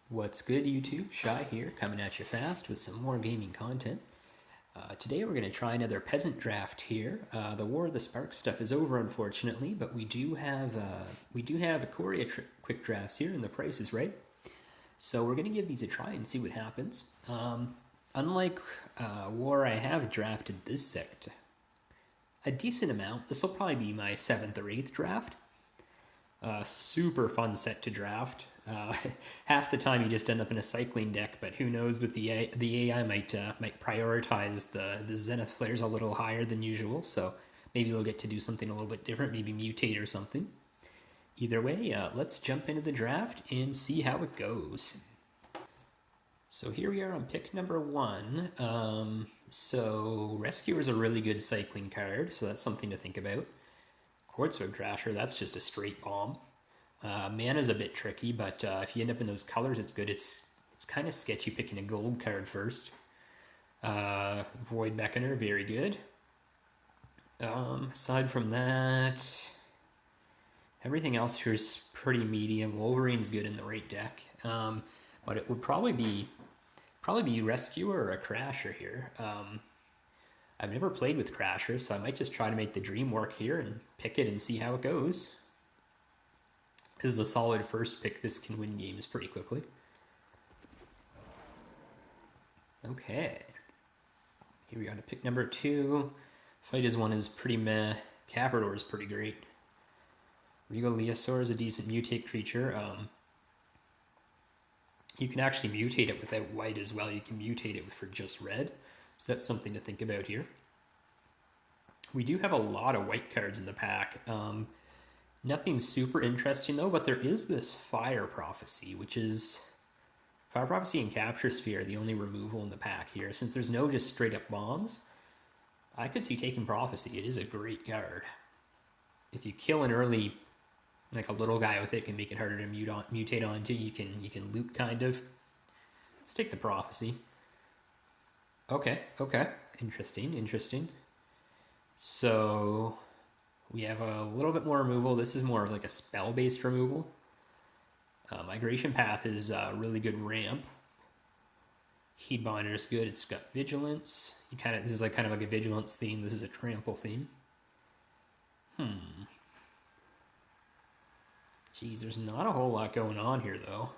What's good, YouTube? Shy here, coming at you fast with some more gaming content. Today we're going to try another peasant draft here. The War of the Spark stuff is over, unfortunately, but we do have Ikoria quick drafts here, and the price is right. So we're going to give these a try and see what happens. Unlike War, I have drafted this set a decent amount. This will probably be my 7th or 8th draft. Super fun set to draft. Half the time you just end up in a cycling deck, but who knows, with the AI might prioritize the Zenith flares a little higher than usual, so maybe they'll get to do something a little bit different, maybe mutate or something. Either way, let's jump into the draft and see how it goes. So here we are on pick number 1. So Rescuer is a really good cycling card, so that's something to think about. Quartzwood Crasher, that's just a straight bomb. Mana's a bit tricky, but if you end up in those colors, it's good. It's kind of sketchy picking a gold card first. Void Beckoner, very good. Aside from that, everything else here is pretty medium. Wolverine's good in the right deck, but it would probably be Rescuer or a Crasher here. I've never played with Crasher, so I might just try to make the dream work here and pick it and see how it goes. This is a solid first pick. This can win games pretty quickly. Okay. Here we go to pick number 2. Fight as 1 is pretty meh. Caprador is pretty great. Regaliasaur is a decent mutate creature. You can actually mutate it without white as well. You can mutate it for just red. So that's something to think about here. We do have a lot of white cards in the pack. Nothing super interesting though, but there is this Fire Prophecy, which is Fire Prophecy and Capture Sphere, the only removal in the pack here. Since there's no just straight up bombs, I could see taking Prophecy. It is a great card. If you kill an early, like a little guy with it, can make it harder to mutate onto. You can loot kind of. Let's take the Prophecy. Okay. Interesting. So we have a little bit more removal. This is more of like a spell-based removal. Migration Path is a really good ramp. Heatbinder is good. It's got Vigilance. This is kind of like a Vigilance theme. This is a Trample theme. Geez, there's not a whole lot going on here though.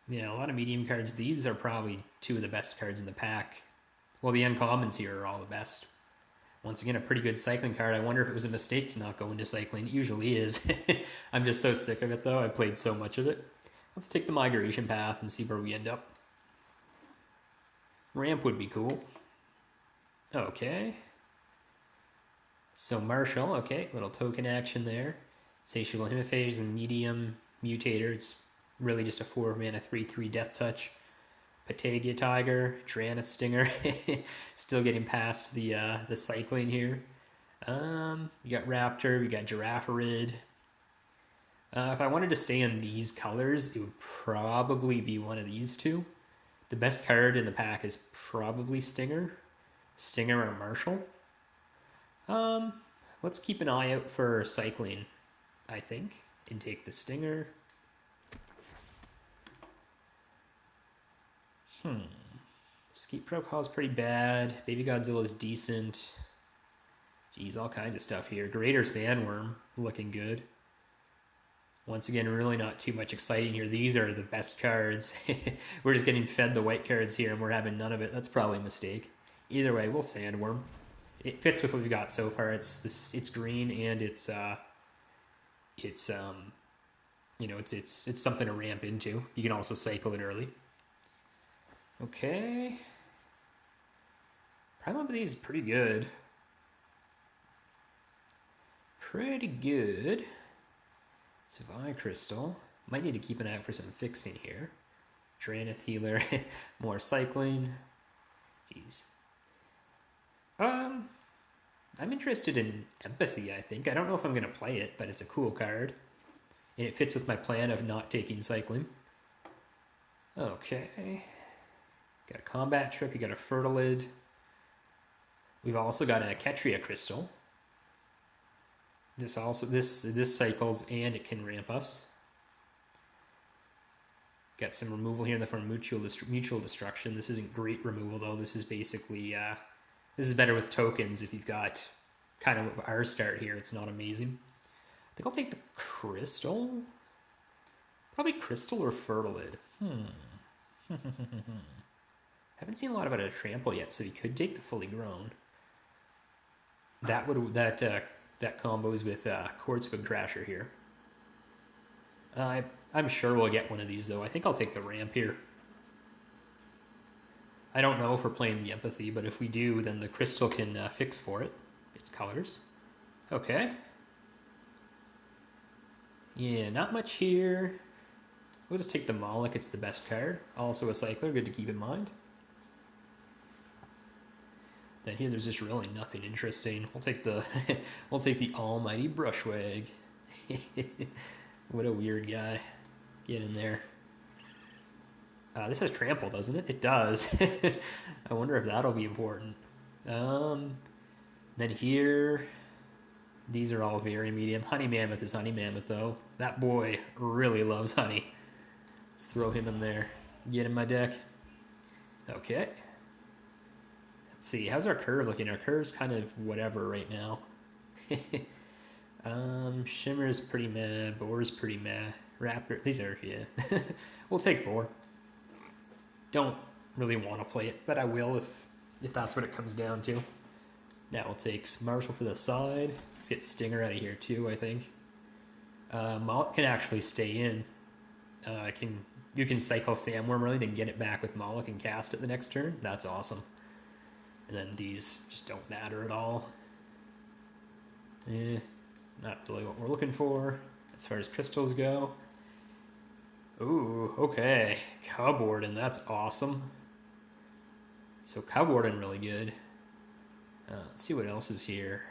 Yeah, a lot of medium cards. These are probably 2 of the best cards in the pack. Well, the uncommons here are all the best. Once again, a pretty good cycling card. I wonder if it was a mistake to not go into cycling. It usually is. I'm just so sick of it, though. I played so much of it. Let's take the Migration Path and see where we end up. Ramp would be cool. Okay. So Marshall, okay. Little token action there. Satiable Hemiphage and medium mutator. It's really just a 4-mana 3/3 Death Touch. Patagia Tiger, Drannith Stinger, still getting past the cycling here. We got Raptor, we got Giraffarid. If I wanted to stay in these colors, it would probably be one of these 2. The best card in the pack is probably Stinger or Marshall. Let's keep an eye out for cycling, I think, and take the Stinger. Escape Protocol is pretty bad. Baby Godzilla is decent. Geez, all kinds of stuff here. Greater Sandworm, looking good. Once again, really not too much exciting here. These are the best cards. We're just getting fed the white cards here, and we're having none of it. That's probably a mistake. Either way, we'll Sandworm. It fits with what we've got so far. It's green, and it's something to ramp into. You can also cycle it early. Okay. Prime of these is pretty good. Savai Crystal. Might need to keep an eye out for some fixing here. Drannith Healer. More cycling. Jeez. I'm interested in Empathy, I think. I don't know if I'm going to play it, but it's a cool card. And it fits with my plan of not taking cycling. Okay. Got a Combat Trick, we got a Fertilid. We've also got a Ketria Crystal. This cycles and it can ramp us. Got some removal here in the form of mutual destruction. This isn't great removal though. This is basically this is better with tokens if you've got kind of our start here. It's not amazing. I think I'll take the crystal. Probably crystal or fertilid. Haven't seen a lot about a trample yet, so you could take the fully grown. That combos with Quartzwood Crasher here. I'm sure we'll get one of these though. I think I'll take the ramp here. I don't know if we're playing the empathy, but if we do, then the crystal can fix for it. Its colors. Okay. Yeah, not much here. We'll just take the Moloch. It's the best card. Also a cycler, good to keep in mind. Then here, there's just really nothing interesting. We'll take the we'll take the almighty Brushwag. What a weird guy. Get in there. This has trample, doesn't it? It does. I wonder if that'll be important. Then here, these are all very medium. Honey Mammoth is Honey Mammoth, though. That boy really loves honey. Let's throw him in there. Get in my deck. Okay. Let's see. How's our curve looking? Our curve's kind of whatever right now. Shimmer's pretty meh. Boar's pretty meh. Raptor. These are, yeah. We'll take Boar. Don't really want to play it, but I will if that's what it comes down to. Now we'll take Marshall for the side. Let's get Stinger out of here too, I think. Moloch can actually stay in. You can cycle Sandworm really, then get it back with Moloch and cast it the next turn. That's awesome. And then these just don't matter at all. Not really what we're looking for as far as crystals go. Ooh, okay. Cubwarden, that's awesome. So Cubwarden really good. Let's see what else is here.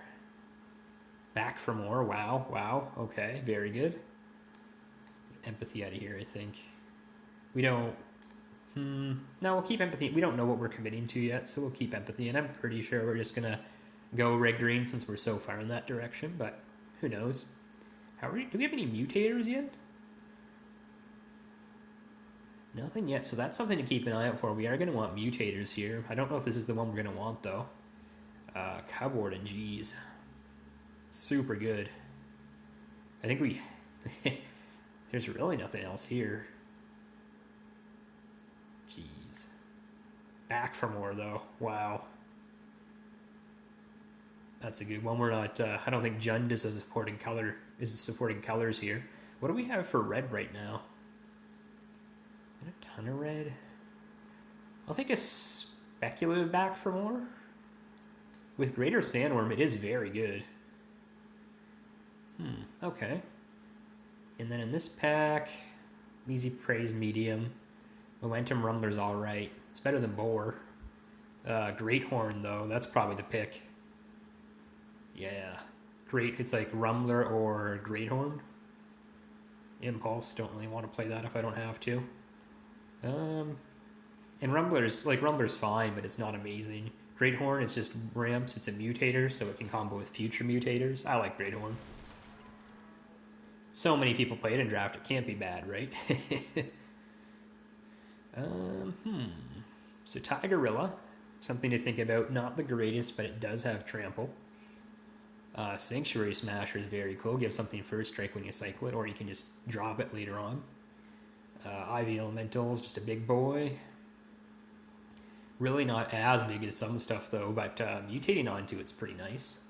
Back for more. Wow. Okay, very good. Empathy out of here, I think. We don't... No, we'll keep empathy. We don't know what we're committing to yet, so we'll keep empathy. And I'm pretty sure we're just going to go red-green since we're so far in that direction, but who knows? Do we have any mutators yet? Nothing yet, so that's something to keep an eye out for. We are going to want mutators here. I don't know if this is the one we're going to want, though. Cubwarden, geez. Super good. I think we... There's really nothing else here. Jeez. Back for more, though. Wow. That's a good one. We're not... I don't think Jund is supporting colors here. What do we have for red right now? A ton of red. I'll take a speculative back for more. With Greater Sandworm, it is very good. Okay. And then in this pack, Easy Praise medium. Momentum Rumbler's alright. It's better than Boar. Great Horn, though, that's probably the pick. Yeah. It's like Rumbler or Great Horn. Impulse, don't really want to play that if I don't have to. And Rumbler's fine, but it's not amazing. Great Horn, it's just ramps, it's a mutator, so it can combo with future mutators. I like Great Horn. So many people play it in draft, it can't be bad, right? So Tigorilla, something to think about. Not the greatest, but it does have trample. Sanctuary Smasher is very cool. Give something first strike when you cycle it, or you can just drop it later on. Ivy Elemental is just a big boy. Really not as big as some stuff, though, but mutating onto it's pretty nice.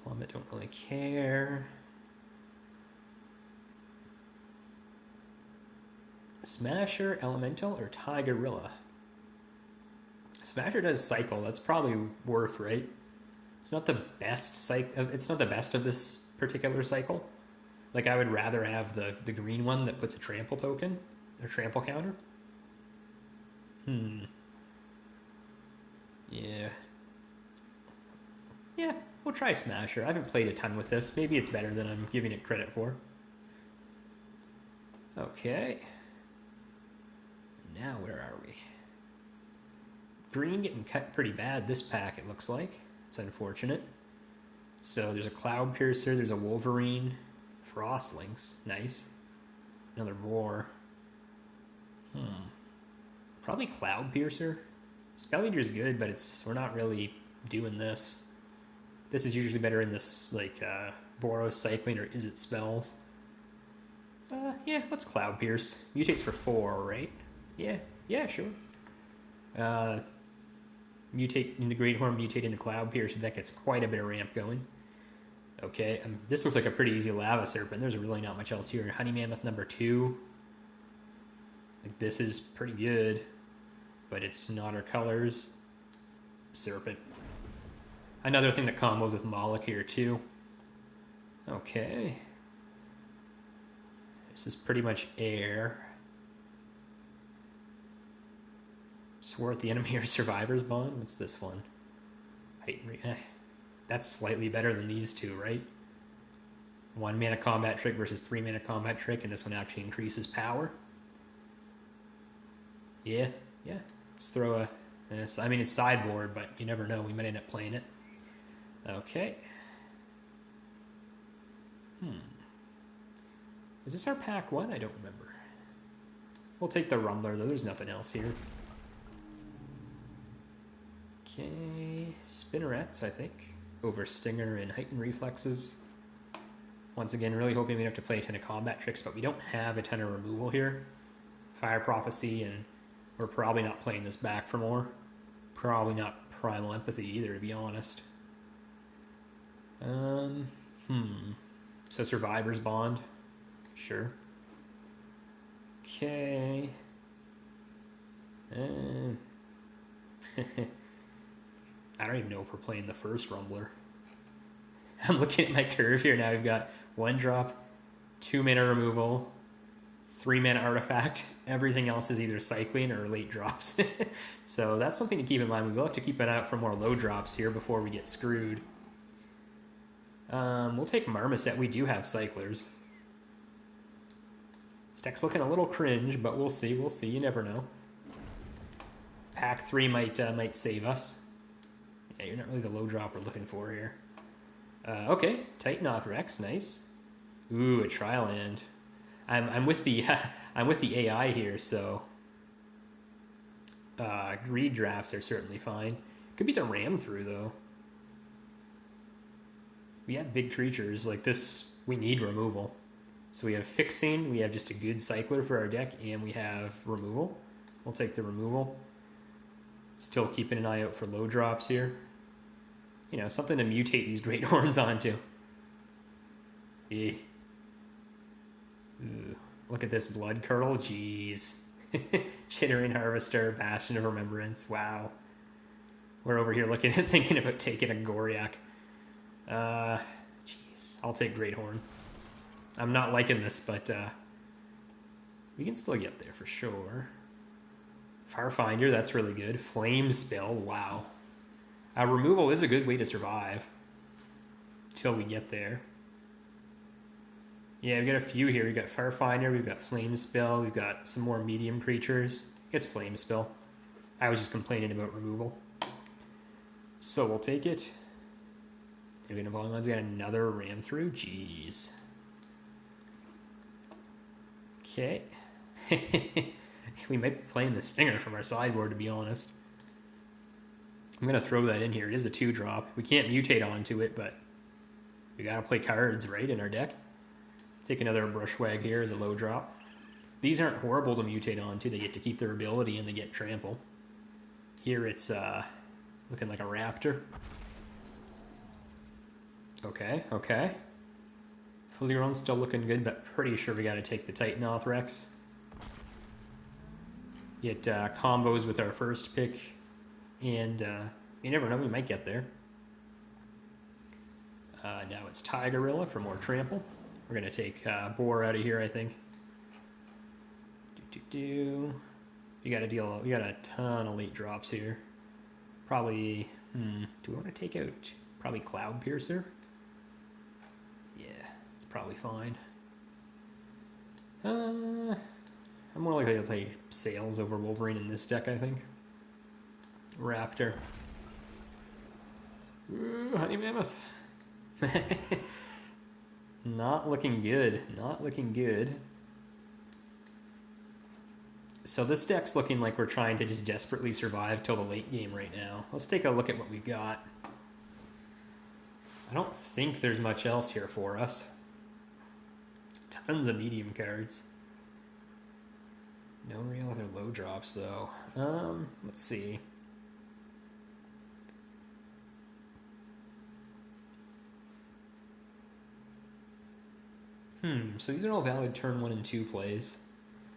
Plummet, don't really care. Smasher, Elemental, or Tigorilla? Smasher does cycle. That's probably worth, right? It's not the best It's not the best of this particular cycle. Like, I would rather have the green one that puts a trample token, or trample counter. Yeah. Yeah, we'll try Smasher. I haven't played a ton with this. Maybe it's better than I'm giving it credit for. Okay. Now where are we? Green getting cut pretty bad this pack, it looks like. It's unfortunate. So there's a Cloud Piercer, there's a Wolverine, Frostlings, nice. Another boar. Probably Cloud Piercer. Spell Eater's good, but we're not really doing this. This is usually better in this, like, Boros Cycling or Is It Spells. Yeah, let's Cloud Pierce. Mutates for 4, right? Yeah, sure. Mutate into Great Horn, mutate into Cloud Pierce. That gets quite a bit of ramp going. Okay, this looks like a pretty easy Lava Serpent. There's really not much else here. Honey Mammoth number 2. Like, this is pretty good, but it's not our colors. Serpent. Another thing that combos with Moloch here too. Okay. This is pretty much air. Swarth the enemy or survivor's bond. What's this one? That's slightly better than these two, right? 1 mana combat trick versus 3 mana combat trick, and this one actually increases power. Yeah. Let's throw a. I mean, it's sideboard, but you never know. We might end up playing it. Okay. Is this our pack 1? I don't remember. We'll take the Rumbler, though. There's nothing else here. Okay. Spinnerets, I think. Over Stinger and Heightened Reflexes. Once again, really hoping we don't have to play a ton of combat tricks, but we don't have a ton of removal here. Fire Prophecy, and we're probably not playing this back for more. Probably not Primal Empathy either, to be honest. So Survivor's Bond. Sure. Okay. I don't even know if we're playing the first Rumbler. I'm looking at my curve here now. We've got 1 drop, 2 mana removal, 3 mana artifact. Everything else is either cycling or late drops. So that's something to keep in mind. We will have to keep an eye out for more low drops here before we get screwed. We'll take Marmoset. We do have cyclers. This deck's looking a little cringe, but we'll see. We'll see. You never know. Pack 3 might save us. Yeah, you're not really the low drop we're looking for here. Okay, Titanoth Rex, nice. Ooh, a Trial Land. I'm with the I'm with the AI here, so greed drafts are certainly fine. Could be the ram through though. We have big creatures like this. We need removal, so we have fixing. We have just a good cycler for our deck, and we have removal. We'll take the removal. Still keeping an eye out for low drops here. You know, something to mutate these Great Horns onto. Look at this Blood Curdle. Jeez. Chittering Harvester, Bastion of Remembrance. Wow. We're over here thinking about taking a Goriak. Jeez. I'll take Great Horn. I'm not liking this, but we can still get there for sure. Firefinder, that's really good. Flame Spill, wow. Removal is a good way to survive till we get there. Yeah, we've got a few here. We've got Firefinder, we've got Flame Spill, we've got some more medium creatures. It's Flame Spill. I was just complaining about removal. So we'll take it. Maybe Volume's got another ram through. Jeez. Okay. We might be playing the Stinger from our sideboard, to be honest. I'm going to throw that in here. It is a 2-drop. We can't mutate onto it, but we got to play cards, right, in our deck. Take another Brushwag here as a low drop. These aren't horrible to mutate onto. They get to keep their ability, and they get trample. Here it's looking like a Raptor. Okay. Fleeron's still looking good, but pretty sure we got to take the Titanoth Rex. Get combos with our first pick, and you never know, we might get there. Now it's Tigorilla for more trample. We're going to take Boar out of here, I think. You got a ton of late drops here. Probably, do we want to take out probably Cloud Piercer? Yeah, it's probably fine. I'm more likely to play Sails over Wolverine in this deck, I think. Raptor. Ooh, honey mammoth. Not looking good. Not looking good. So this deck's looking like we're trying to just desperately survive till the late game right now. Let's take a look at what we've got. I don't think there's much else here for us. Tons of medium cards. No real other low drops though. Let's see. So these are all valid turn 1 and 2 plays.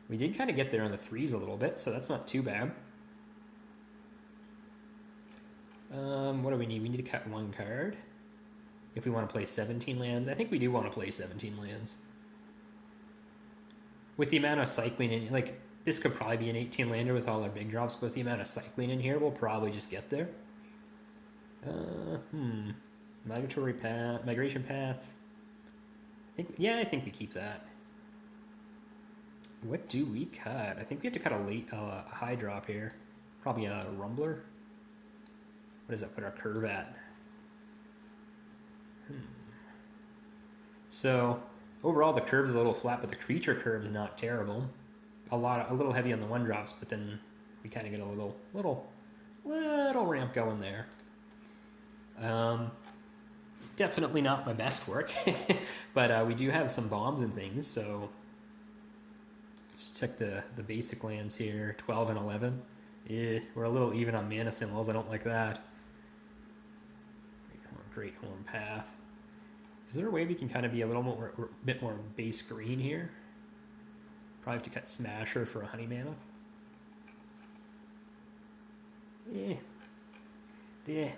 We did kind of get there on the 3s a little bit, so that's not too bad. What do we need? We need to cut 1 card. If we want to play 17 lands. I think we do want to play 17 lands. With the amount of cycling in, like, this could probably be an 18 lander with all our big drops, but with the amount of cycling in here, we'll probably just get there. Migration path. I think we keep that. What do we cut? I think we have to cut a high drop here. Probably a rumbler. What does that put our curve at? So overall the curve's a little flat, but the creature curve is not terrible. A little heavy on the 1 drops, but then we kind of get a little ramp going there. Definitely not my best work, but we do have some bombs and things, so let's check the basic lands here. 12 and 11. We're a little even on mana symbols. I don't like that. Great Horn Path. Is there a way we can kind of be a bit more base green here? Probably have to cut Smasher for a Honey Mammoth. Yeah.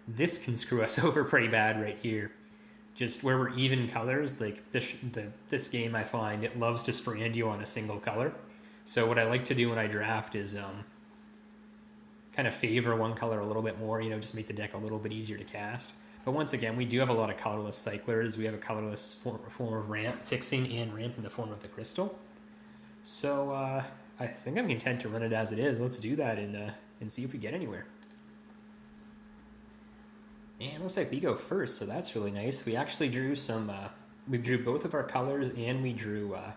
This can screw us over pretty bad right here. Just where we're even colors, like this game, I find it loves to strand you on a single color. So what I like to do when I draft is kind of favor 1 color a little bit more, just make the deck a little bit easier to cast. But once again, we do have a lot of colorless cyclers. We have a colorless form of ramp, fixing and ramp in the form of the crystal. So I think I'm content to run it as it is. Let's do that and see if we get anywhere. And looks like we go first, so that's really nice. We actually drew we drew both of our colors, and we drew a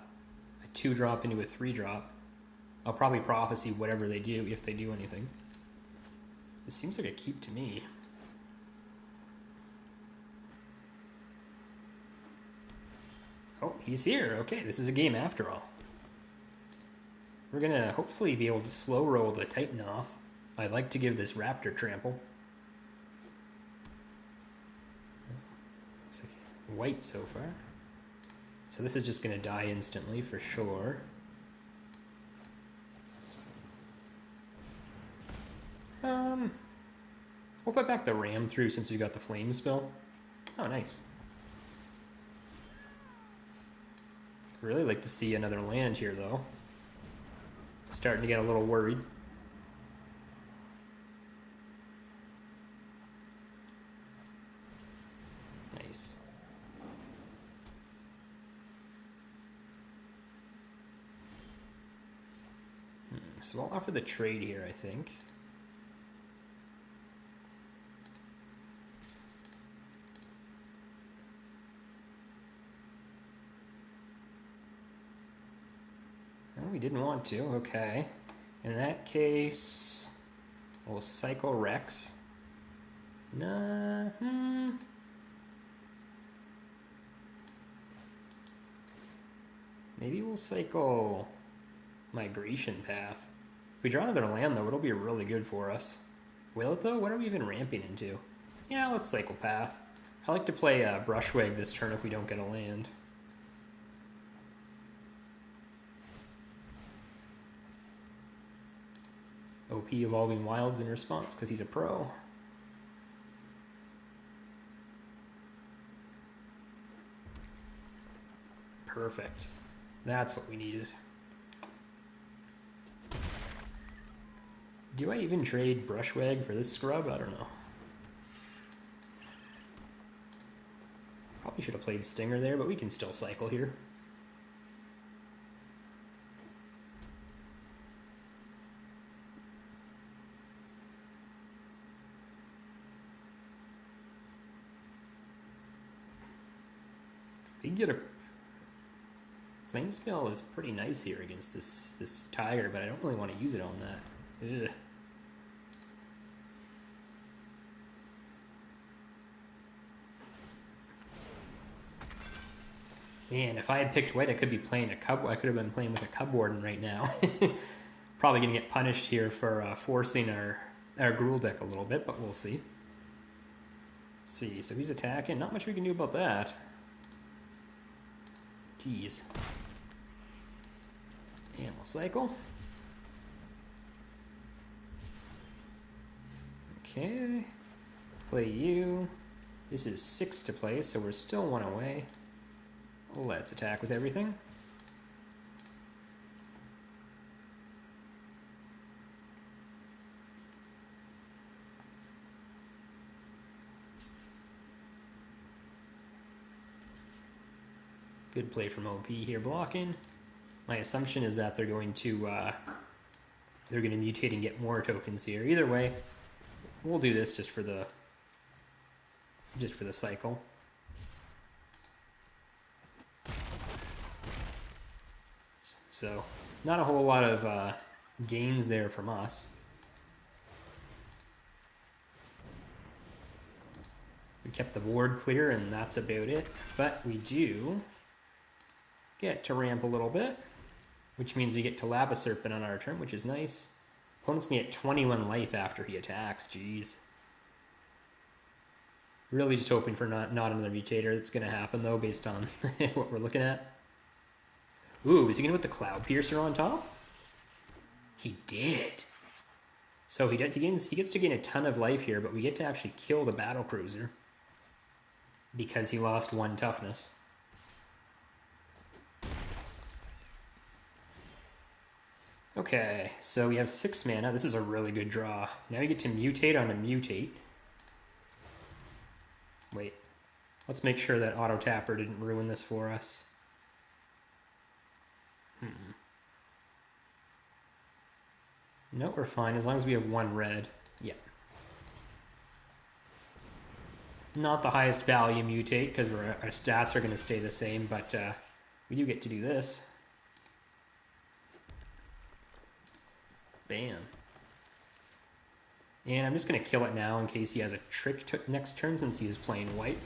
2-drop into a 3-drop. I'll probably Prophecy whatever they do, if they do anything. This seems like a keep to me. Oh, he's here. Okay, this is a game after all. We're going to hopefully be able to slow roll the Titan off. I'd like to give this Raptor trample. Looks like white so far. So this is just going to die instantly for sure. We'll put back the ram through since we got the flame spell. Oh, nice. Really like to see another land here, though. Starting to get a little worried. Nice. So I'll offer the trade here, I think. We didn't want to, okay. In that case, we'll cycle Rex. Maybe we'll cycle Migration Path. If we draw another land, though, it'll be really good for us. Will it, though? What are we even ramping into? Yeah, let's cycle Path. I like to play Brushwag this turn if we don't get a land. OP Evolving Wilds in response because he's a pro. Perfect. That's what we needed. Do I even trade Brushwag for this scrub? I don't know. Probably should have played Stinger there, but we can still cycle here. We can get a flame spell is pretty nice here against this tiger, but I don't really want to use it on that. Ugh. Man, if I had picked white, I could be playing a cub. I could have been playing with a cub warden right now. Probably gonna get punished here for forcing our gruul deck a little bit, but we'll see. Let's see, so he's attacking. Not much we can do about that. Jeez. And we'll cycle. Okay. Play you. This is 6 to play, so we're still 1 away. Let's attack with everything. Good play from OP here, blocking. My assumption is that they're going to mutate and get more tokens here. Either way, we'll do this just for the cycle. So, not a whole lot of gains there from us. We kept the board clear, and that's about it. But we do get to ramp a little bit, which means we get to Lava Serpent on our turn, which is nice. Opponent's gonna get 21 life after he attacks. Jeez. Really just hoping for not another mutator. That's gonna happen though, based on what we're looking at. Ooh, is he gonna put the Cloud Piercer on top? He did. So he gets to gain a ton of life here, but we get to actually kill the Battle Cruiser because he lost 1 toughness. Okay, so we have 6 mana. This is a really good draw. Now we get to mutate on a mutate. Wait, let's make sure that Auto Tapper didn't ruin this for us. No, we're fine as long as we have 1 red. Yeah. Not the highest value mutate because our stats are going to stay the same, but we do get to do this. Bam. And I'm just going to kill it now in case he has a trick next turn since he is playing white.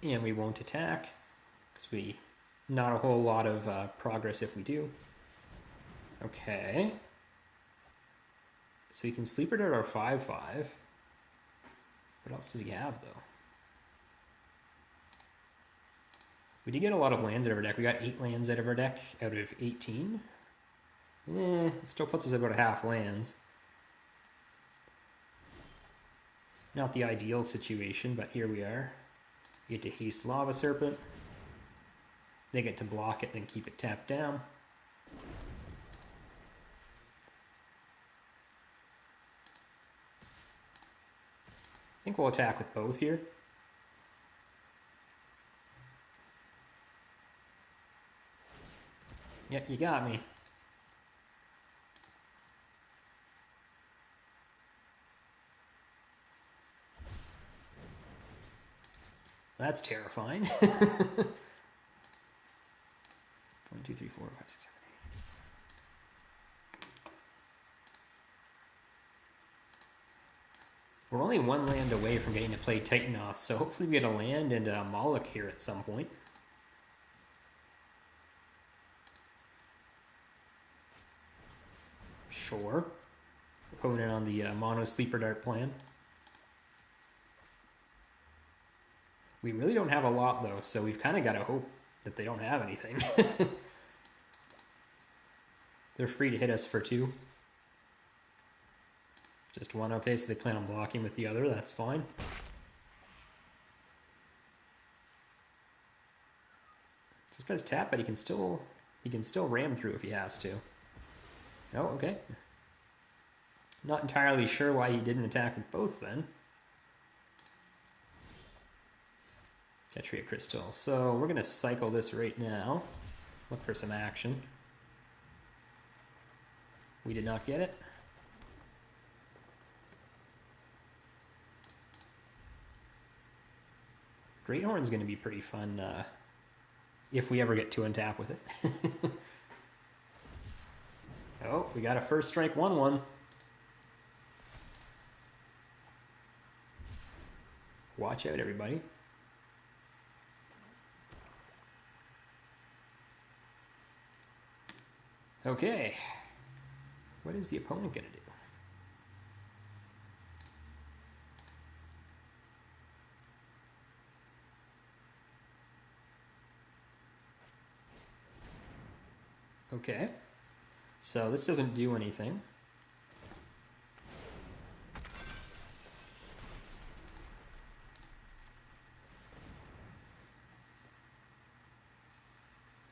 And we won't attack because not a whole lot of progress if we do. Okay. So he can sleep it at our 5/5. What else does he have though? We did get a lot of lands out of our deck. We got 8 lands out of our deck out of 18. It still puts us about a half lands. Not the ideal situation, but here we are. We get to haste Lava Serpent. They get to block it, then keep it tapped down. I think we'll attack with both here. Yeah, you got me. That's terrifying. 1, 2, 3, 4, 5, 6, 7, 8. We're only 1 land away from getting to play Titanoth, so hopefully we get a land and a Moloch here at some point. Sure. Opponent on the mono sleeper dart plan. We really don't have a lot though, so we've kind of got to hope that they don't have anything. They're free to hit us for 2. Just 1, okay, so they plan on blocking with the other, that's fine. This guy's tapped, but he can still ram through if he has to. Oh, okay. Not entirely sure why he didn't attack with both then. Ketria Crystal. So we're going to cycle this right now. Look for some action. We did not get it. Great Horn's going to be pretty fun if we ever get to untap with it. Oh, we got a first strike 1/1. Watch out, everybody. Okay. What is the opponent going to do? Okay. So this doesn't do anything. I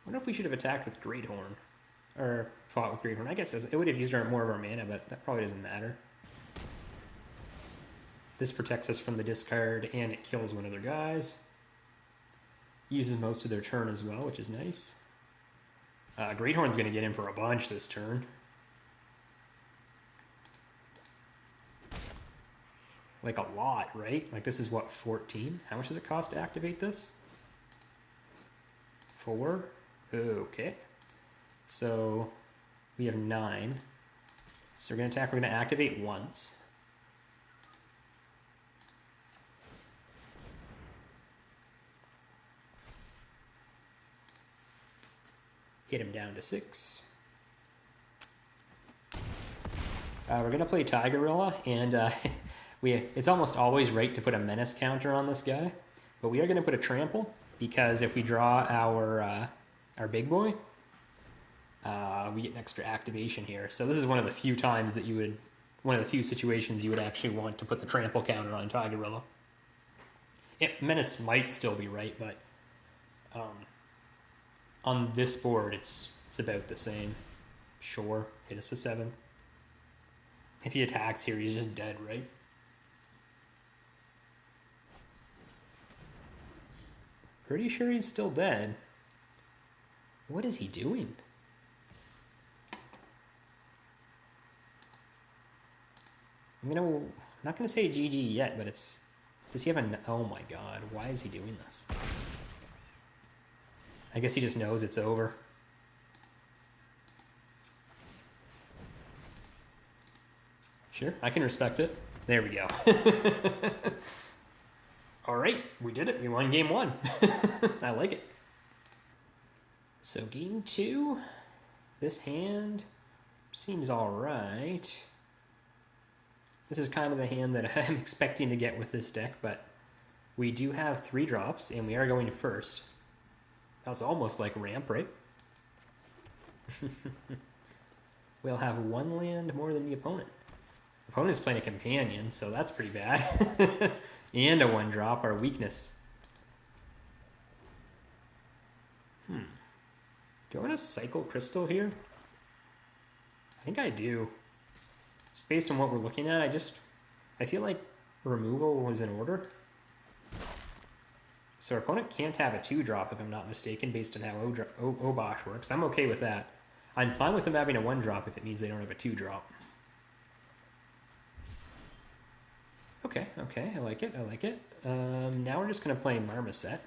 wonder if we should have attacked with Great Horn. Or fought with Great Horn. I guess it would have used more of our mana, but that probably doesn't matter. This protects us from the discard, and it kills one of their guys. Uses most of their turn as well, which is nice. Great Horn's going to get in for a bunch this turn. Like a lot, right? Like this is what, 14? How much does it cost to activate this? 4? Okay. So we have 9. So we're going to attack. We're going to activate once. Hit him down to 6. We're going to play Ikoria, and it's almost always right to put a menace counter on this guy, but we are going to put a trample, because if we draw our big boy, we get an extra activation here. So this is one of the few times that one of the few situations you would actually want to put the trample counter on Ikoria. Menace might still be right, but on this board it's about the same. Sure, hit us a 7. If he attacks here, he's just dead, right? Pretty sure he's still dead. What is he doing? I'm not gonna say GG yet, but does he have oh my god, why is he doing this? I guess he just knows it's over. Sure, I can respect it. There we go. All right, we did it. We won game 1. I like it. So game 2, this hand seems all right. This is kind of the hand that I'm expecting to get with this deck, but we do have 3 drops, and we are going first. That's almost like ramp, right? We'll have 1 land more than the opponent. Opponent's playing a companion, so that's pretty bad. And a 1-drop, our weakness. Do I want to cycle Crystal here? I think I do. Just based on what we're looking at, I feel like removal was in order. So our opponent can't have a 2-drop, if I'm not mistaken, based on how Obosh works. I'm okay with that. I'm fine with them having a 1-drop if it means they don't have a 2-drop. Okay, I like it. Now we're just going to play Marmoset.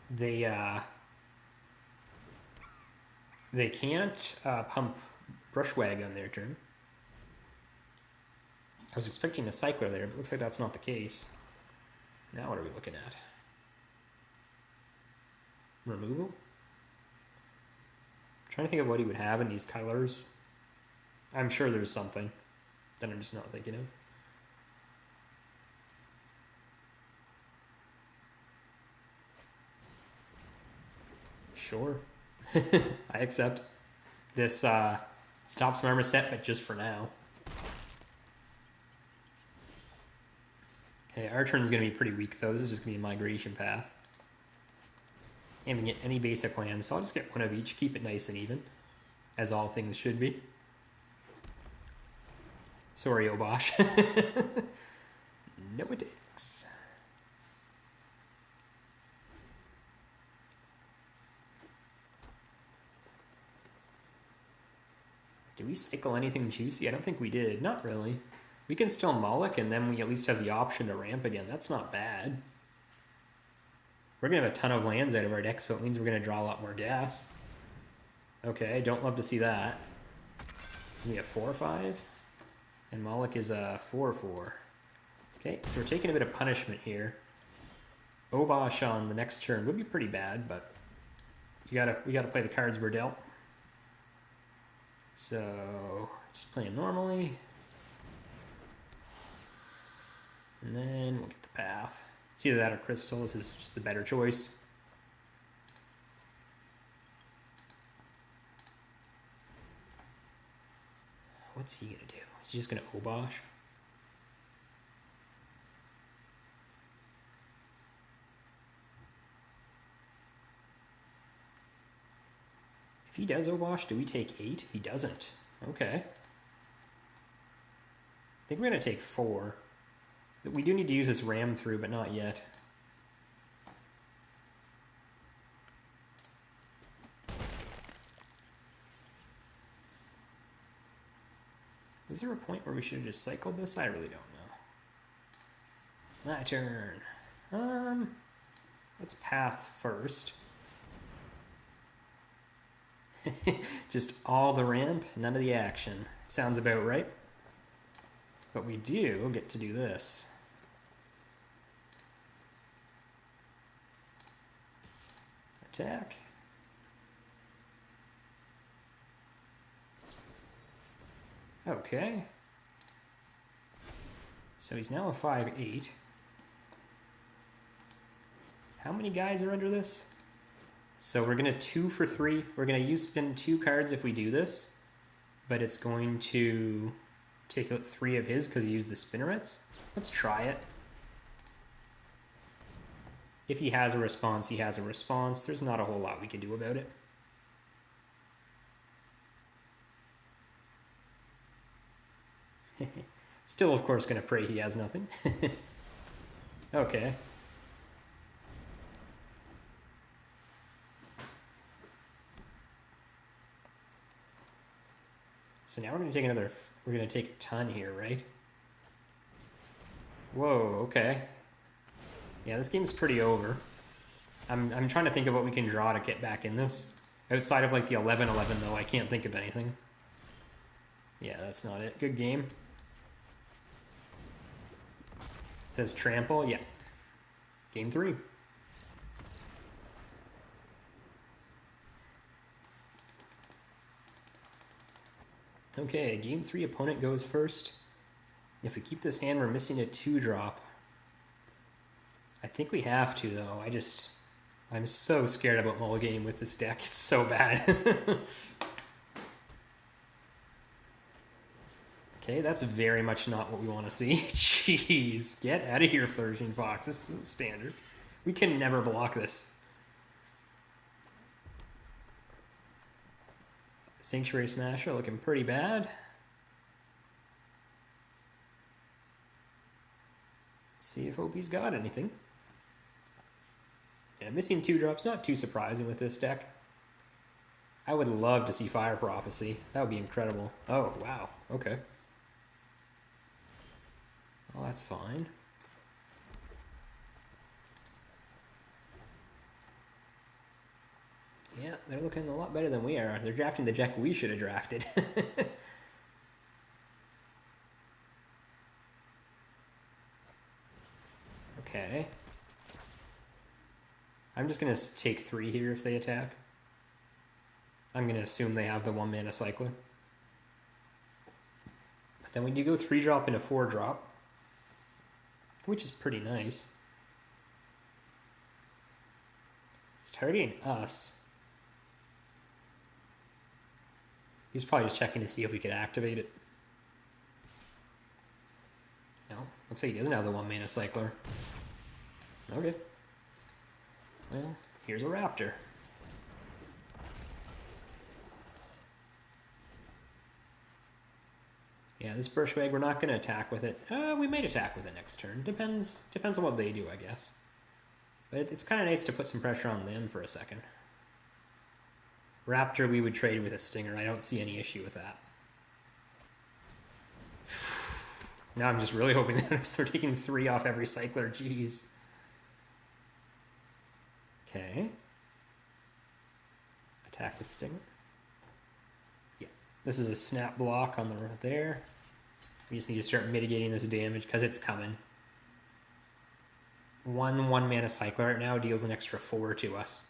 They can't pump Brushwag on their turn. I was expecting a Cycler there, but it looks like that's not the case. Now what are we looking at? Removal? I'm trying to think of what he would have in these colors. I'm sure there's something that I'm just not thinking of. Sure. I accept. This stops Marmoset, but just for now. Okay, our turn is going to be pretty weak, though. This is just going to be a migration path. And we get any basic lands, so I'll just get 1 of each. Keep it nice and even, as all things should be. Sorry, Obosh. No attacks. Did we cycle anything juicy? I don't think we did. Not really. We can still Moloch, and then we at least have the option to ramp again. That's not bad. We're going to have a ton of lands out of our deck, so it means we're going to draw a lot more gas. Okay, don't love to see that. This is going to be a 4-5, and Moloch is a 4-4. Okay, so we're taking a bit of punishment here. Obosh on the next turn would be pretty bad, but we gotta play the cards we're dealt. So just playing normally, and then we'll get the path. It's either that or Crystal. This is just the better choice. What's he gonna do? Is he just gonna Obosh? If he does Obosh, do we take 8? He doesn't. Okay. I think we're gonna take 4. We do need to use this ram through, but not yet. Is there a point where we should have just cycled this? I really don't know. My turn. Let's path first. Just all the ramp, none of the action. Sounds about right. But we do get to do this. Attack. Okay. So he's now a 5-8. How many guys are under this? So we're going to 2 for 3. We're going to spend 2 cards if we do this. But it's going to take out 3 of his because he used the spinnerets. Let's try it. If he has a response, he has a response. There's not a whole lot we can do about it. Still, of course, going to pray he has nothing. Okay. So now we're going to take we're going to take a ton here, right? Whoa, okay. Yeah, this game's pretty over. I'm trying to think of what we can draw to get back in this. Outside of like the 11-11 though, I can't think of anything. Yeah, that's not it. Good game. It says trample, yeah. Game 3. Okay, game 3, opponent goes first. If we keep this hand, we're missing a 2-drop. I think we have to, though. I'm so scared about mulliganing with this deck. It's so bad. Okay, that's very much not what we want to see. Jeez, get out of here, Flourishing Fox. This isn't standard. We can never block this. Sanctuary Smasher looking pretty bad. Let's see if Opie's got anything. Yeah, missing 2-drops, not too surprising with this deck. I would love to see Fire Prophecy. That would be incredible. Oh, wow. Okay. Well, that's fine. Yeah, they're looking a lot better than we are. They're drafting the deck we should have drafted. Okay. I'm just going to take 3 here if they attack. I'm going to assume they have the 1-mana cycler. But then we do go 3-drop into 4-drop, which is pretty nice. It's targeting us. He's probably just checking to see if we could activate it. No, let's say he doesn't have the 1-mana cycler. Okay. Well, here's a raptor. Yeah, this Birchwag, we're not going to attack with it. We might attack with it next turn. Depends on what they do, I guess. But it's kind of nice to put some pressure on them for a second. Raptor, we would trade with a Stinger. I don't see any issue with that. Now I'm just really hoping that I start taking 3 off every cycler. Jeez. Okay. Attack with Stinger. Yeah. This is a snap block on the there. We just need to start mitigating this damage because it's coming. 1 mana cycler right now deals an extra 4 to us.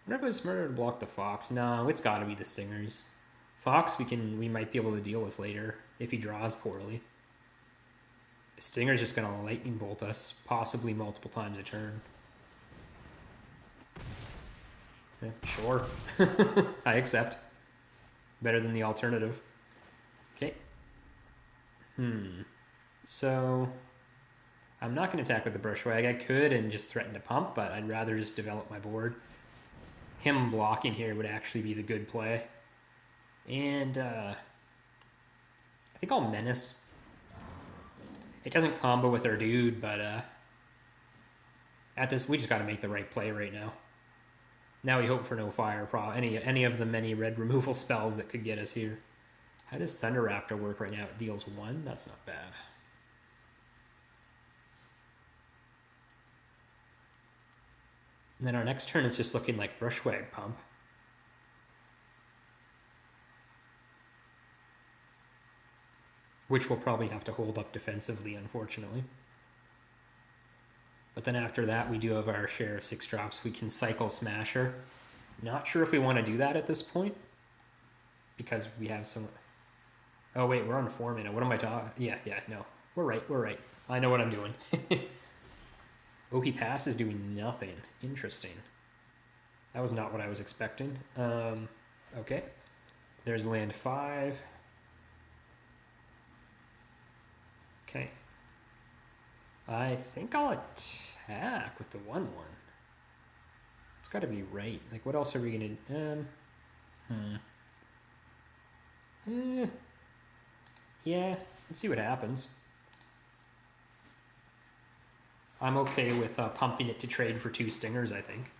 I wonder if it was smarter to block the Fox. No, it's got to be the Stingers. Fox we might be able to deal with later if he draws poorly. Stinger's just going to lightning bolt us, possibly multiple times a turn. Yeah, sure. I accept. Better than the alternative. Okay. So I'm not going to attack with the Brushwag. I could and just threaten to pump, but I'd rather just develop my board. Him blocking here would actually be the good play. And I think I'll Menace. It doesn't combo with our dude, but at this, we just got to make the right play right now. Now we hope for no fire, any of the many red removal spells that could get us here. How does Thunder Raptor work right now? It deals 1? That's not bad. And then our next turn is just looking like Brushwag Pump. Which we'll probably have to hold up defensively, unfortunately. But then after that, we do have our share of 6 drops. We can cycle Smasher. Not sure if we want to do that at this point. Because we have some... Oh, wait, we're on 4 mana. What am I talking? Yeah, no. We're right. I know what I'm doing. OP Pass is doing nothing. Interesting. That was not what I was expecting. Okay. There's land 5. Okay. I think I'll attack with the 1/1. It's got to be right. Like, what else are we going to... Yeah, let's see what happens. I'm okay with pumping it to trade for 2 Stingers, I think.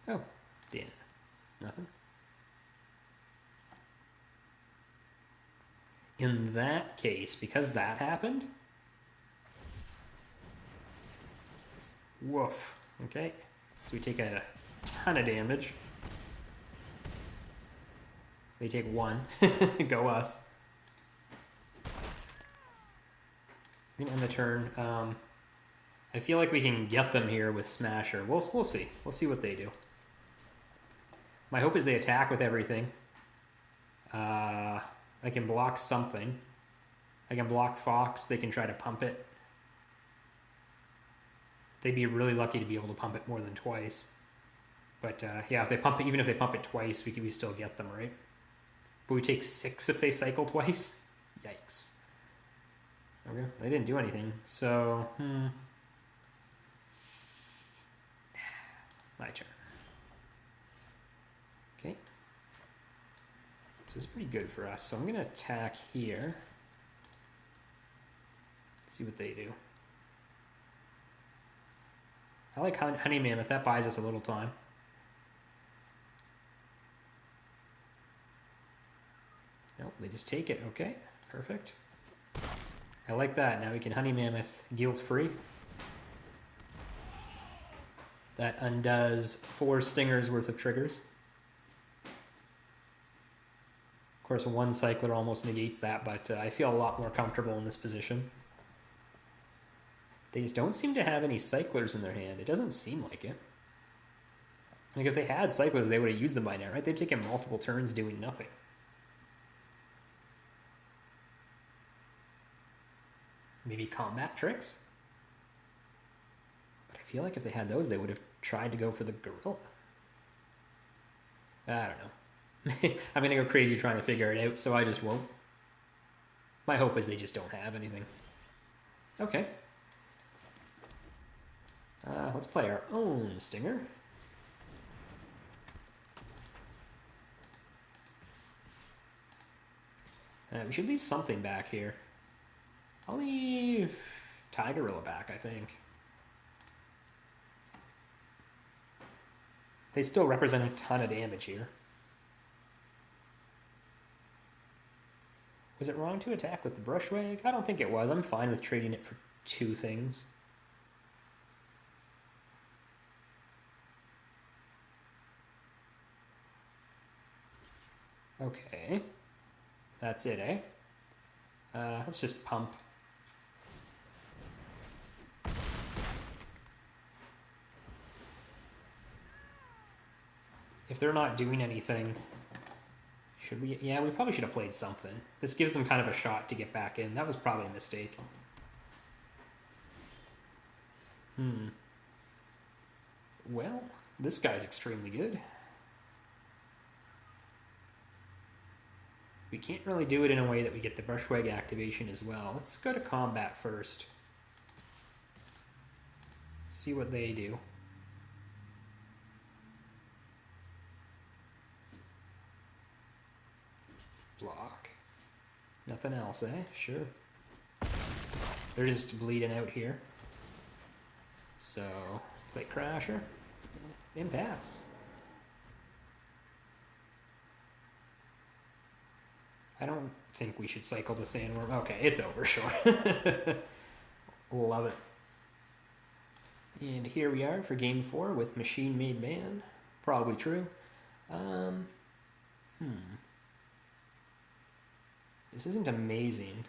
Oh, damn. Nothing. In that case, because that happened... Woof. Okay. So we take a ton of damage. They take 1. Go us. On the turn. I feel like we can get them here with Smasher. We'll see. We'll see what they do. My hope is they attack with everything. I can block something. I can block Fox. They can try to pump it. They'd be really lucky to be able to pump it more than twice. But yeah, if they pump it, even if they pump it twice, we still get them, right? But we take 6 if they cycle twice. Yikes. Okay, they didn't do anything, so my turn. Okay. So it's pretty good for us. So I'm gonna attack here. See what they do. I like Honey Mammoth. That buys us a little time. Nope, they just take it. Okay, perfect. I like that. Now we can Honey Mammoth guilt-free. That undoes 4 Stingers worth of triggers. Of course, 1 Cycler almost negates that, but I feel a lot more comfortable in this position. They just don't seem to have any Cyclers in their hand. It doesn't seem like it. Like, if they had Cyclers, they would have used them by now, right? They've taken multiple turns doing nothing. Maybe combat tricks? But I feel like if they had those, they would have tried to go for the Gorilla. I don't know. I'm going to go crazy trying to figure it out, so I just won't. My hope is they just don't have anything. Okay. Let's play our own Stinger. We should leave something back here. I'll leave Tigorilla back, I think. They still represent a ton of damage here. Was it wrong to attack with the Brushwag? I don't think it was. I'm fine with trading it for 2 things. Okay. That's it, eh? Let's just pump. If they're not doing anything, should we? Yeah, we probably should have played something. This gives them kind of a shot to get back in. That was probably a mistake. Well, this guy's extremely good. We can't really do it in a way that we get the Brushwag activation as well. Let's go to combat first. See what they do. Block. Nothing else, eh? Sure. They're just bleeding out here. So, play Crasher. Impasse. I don't think we should cycle the Sandworm. Okay, it's over, sure. Love it. And here we are for game 4 with Machine Made Man. Probably true. This isn't amazing.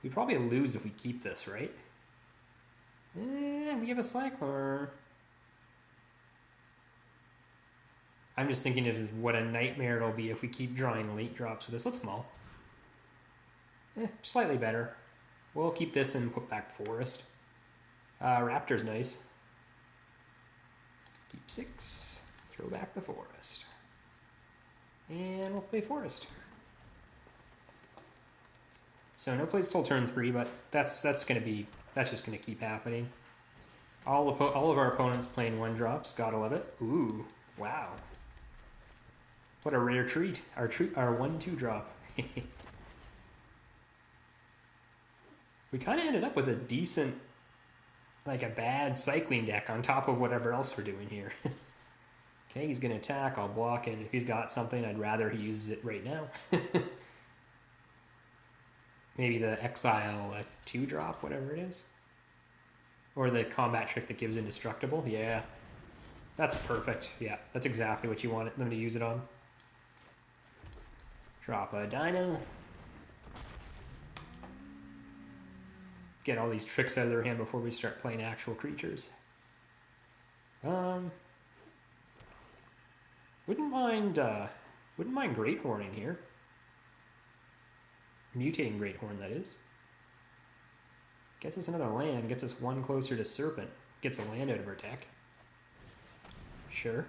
We probably lose if we keep this, right? We have a Cycler. I'm just thinking of what a nightmare it'll be if we keep drawing late drops with this. Let's mull. Slightly better. We'll keep this and put back Forest. Raptor's nice. Keep 6. Throw back the Forest. And we'll play Forest. So no plays till turn 3, but that's just gonna keep happening. All of our opponents playing 1-drops. Gotta love it. Ooh, wow. What a rare treat. Our 1/2 drop. We kind of ended up with a decent, like a bad cycling deck on top of whatever else we're doing here. Okay, he's going to attack. I'll block, and if he's got something, I'd rather he uses it right now. Maybe the Exile 2-drop, whatever it is. Or the combat trick that gives indestructible. Yeah, that's perfect. Yeah, that's exactly what you want them to use it on. Drop a Dino. Get all these tricks out of their hand before we start playing actual creatures. Wouldn't mind Great Horn in here. Mutating Great Horn, that is. Gets us another land, gets us 1 closer to Serpent. Gets a land out of our deck. Sure.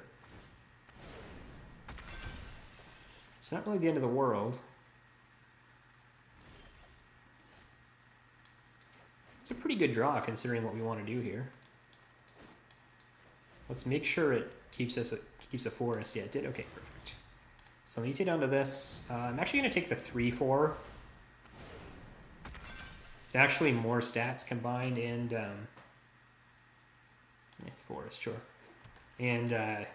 It's not really the end of the world. It's a pretty good draw considering what we want to do here. Let's make sure it keeps a Forest. Yeah, it did. Okay, perfect. So mutate onto this. I'm actually going to take the 3/4. It's actually more stats combined and Forest, sure. And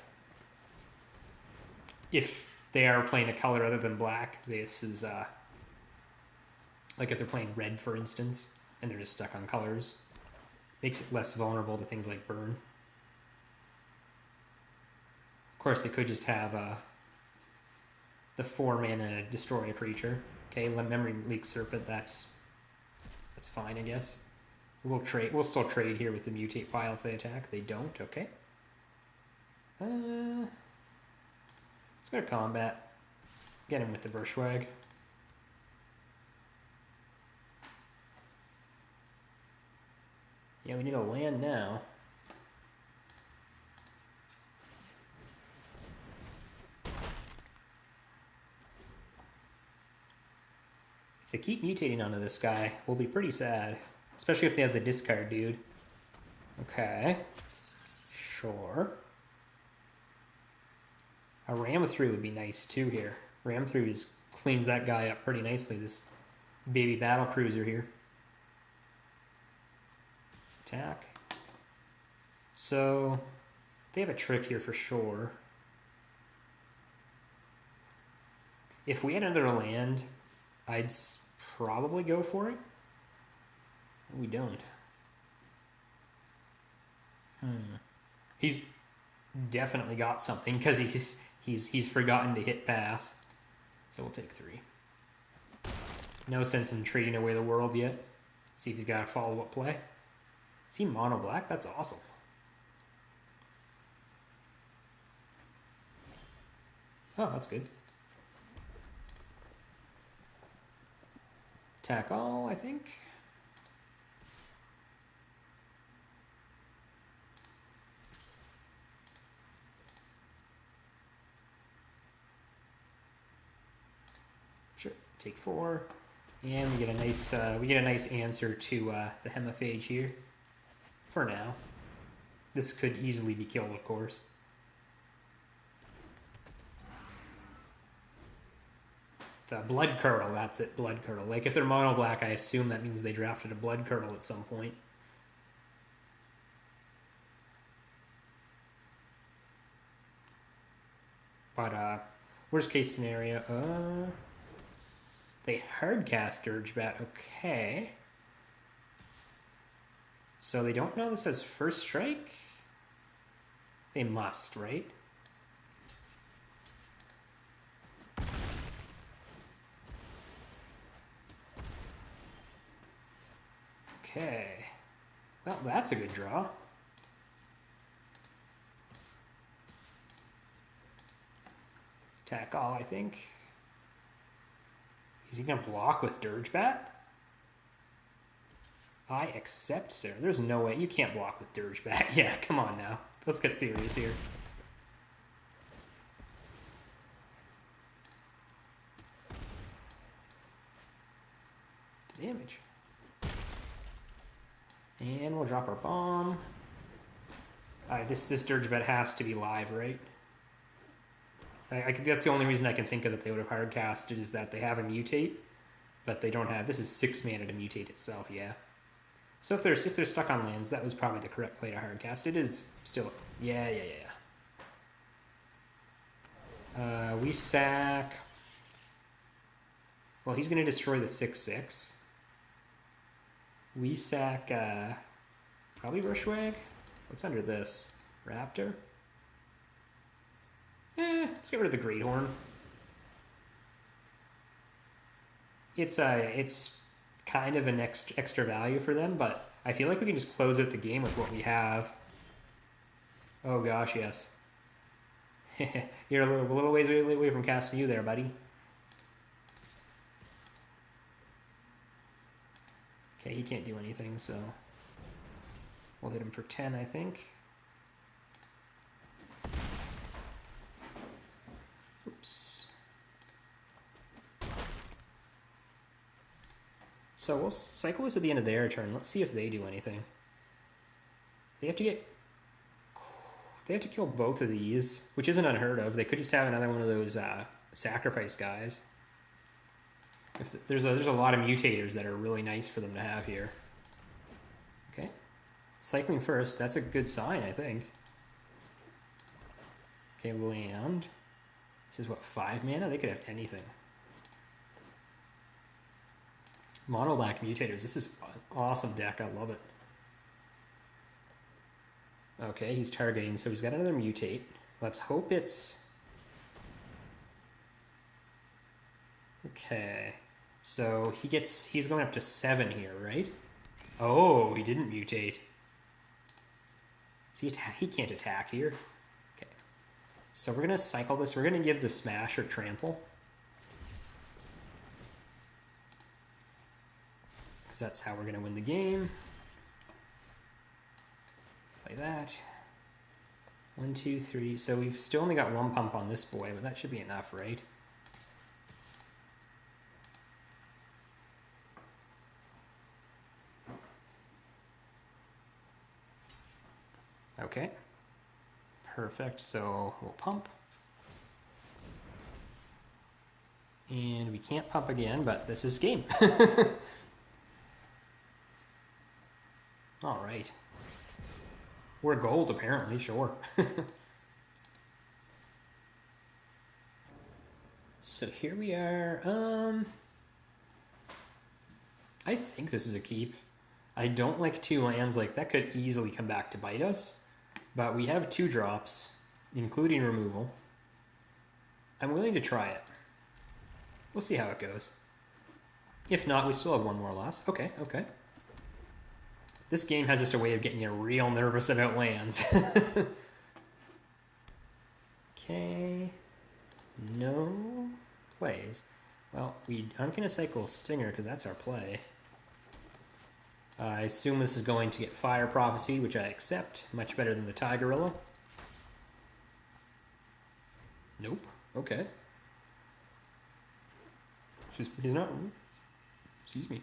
if they are playing a color other than black, this is like if they're playing red, for instance, and they're just stuck on colors, makes it less vulnerable to things like burn. Of course, they could just have the 4-mana destroy a creature. Okay, Memory Leak Serpent. That's fine, I guess. We'll trade. We'll still trade here with the mutate pile if they attack. They don't. Okay. Let's go to combat. Get him with the Brushwag. Yeah, we need a land now. If they keep mutating onto this guy, we'll be pretty sad. Especially if they have the discard dude. Okay. Sure. A Ram through would be nice too here. Ram through just cleans that guy up pretty nicely, this baby battle cruiser here. Attack. So they have a trick here for sure. If we had another land, I'd probably go for it. We don't. He's definitely got something because he's forgotten to hit pass. So we'll take 3. No sense in trading away the world yet. See if he's got a follow-up play. Is he mono black? That's awesome. Oh, that's good. Attack all, I think. Sure. Take 4, and we get a nice answer to the Hemaphage here. For now, this could easily be killed, of course. The Blood Curdle, that's it, Blood Curdle. Like, if they're mono black, I assume that means they drafted a Blood Curdle at some point. But, worst case scenario, they hardcast Dirgebat, okay. So they don't know this has first strike? They must, right? Okay. Well, that's a good draw. Attack all, I think. Is he going to block with Dirgebat? I accept, sir. There's no way. You can't block with Dirgebat. Yeah, come on now. Let's get serious here. Damage. And we'll drop our bomb. This Dirgebat has to be live, right? That's the only reason I can think of that they would have hardcasted is that they have a mutate, but they don't have. This is 6 mana to mutate itself, yeah. So if they're stuck on lands, that was probably the correct play to hardcast. It is still, yeah. We sack. Well, he's going to destroy the 6/6. We sack probably Bushwag. What's under this? Raptor. Let's get rid of the Greathorn. It's kind of an extra value for them, but I feel like we can just close out the game with what we have. Oh gosh, yes. You're a little ways away from casting you there, buddy. Okay, he can't do anything, so we'll hit him for 10, I think. Oops. So we'll cycle this at the end of their turn. Let's see if they do anything. They have to kill both of these, which isn't unheard of. They could just have another one of those sacrifice guys. There's a lot of mutators that are really nice for them to have here. Okay. Cycling first, that's a good sign, I think. Okay, land. This is what, 5 mana? They could have anything. Mono black mutators. This is an awesome deck. I love it. Okay, he's targeting, so he's got another mutate. Let's hope it's... Okay. So he's going up to 7 here, right? Oh, he didn't mutate. He can't attack here. Okay. So we're going to cycle this. We're going to give the smash or trample. Because that's how we're going to win the game. Play that. 1, 2, 3. So we've still only got 1 pump on this boy, but that should be enough, right? Okay. Perfect. So we'll pump. And we can't pump again, but this is game. All right. We're gold, apparently, sure. So here we are. I think this is a keep. I don't like 2 lands, like that could easily come back to bite us. But we have 2 drops, including removal. I'm willing to try it. We'll see how it goes. If not, we still have 1 more loss. Okay, okay. This game has just a way of getting you real nervous about lands. Okay. No plays. Well, I'm going to cycle Stinger because that's our play. I assume this is going to get Fire Prophecy, which I accept. Much better than the Tigorilla. Nope. Okay. He's not... Excuse me.